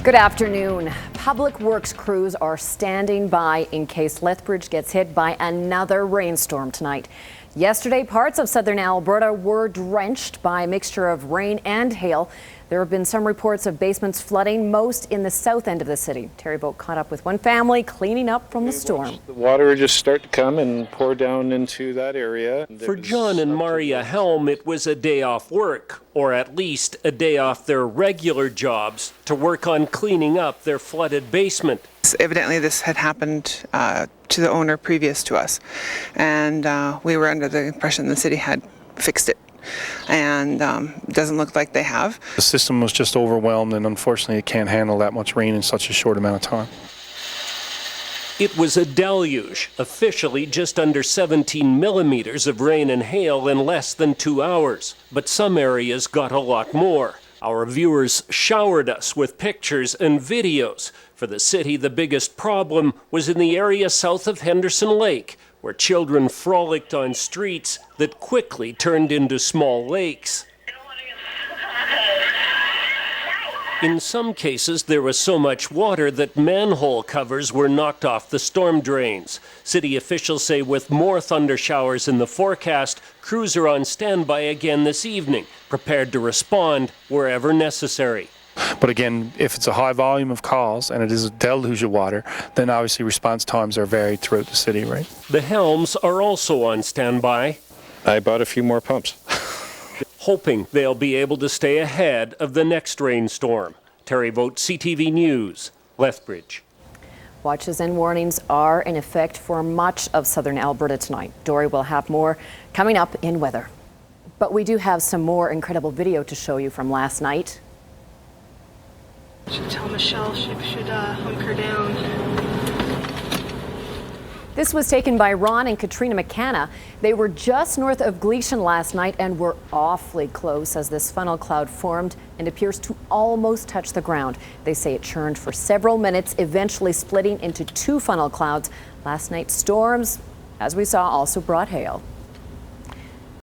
Good afternoon. Public works crews are standing by in case Lethbridge gets hit by another rainstorm tonight. Yesterday, parts of southern Alberta were drenched by a mixture of rain and hail. There have been some reports of basements flooding, most in the south end of the city. Terry Boat caught up with one family cleaning up from the storm. The water just start to come and pour down into that area. For John and Maria Helm, it was a day off work, or at least a day off their regular jobs, to work on cleaning up their flooded basement. Evidently this had happened to the owner previous to us, and we were under the impression the city had fixed it, and it doesn't look like they have. The system was just overwhelmed, and unfortunately it can't handle that much rain in such a short amount of time. It was a deluge, officially just under 17 millimeters of rain and hail in less than 2 hours. But some areas got a lot more. Our viewers showered us with pictures and videos. For the city, the biggest problem was in the area south of Henderson Lake, where children frolicked on streets that quickly turned into small lakes. In some cases, there was so much water that manhole covers were knocked off the storm drains. City officials say with more thunder showers in the forecast, crews are on standby again this evening, prepared to respond wherever necessary. But again, if it's a high volume of calls and it is a deluge of water, then obviously response times are varied throughout the city, right? The Helms are also on standby. I bought a few more pumps. Hoping they'll be able to stay ahead of the next rainstorm. Terry Vogt, CTV News, Lethbridge. Watches and warnings are in effect for much of southern Alberta tonight. Dory will have more coming up in weather. But we do have some more incredible video to show you from last night. Should tell Michelle she should hunker down. This was taken by Ron and Katrina McCanna. They were just north of Gleason last night and were awfully close as this funnel cloud formed and appears to almost touch the ground. They say it churned for several minutes, eventually splitting into two funnel clouds. Last night's storms, as we saw, also brought hail.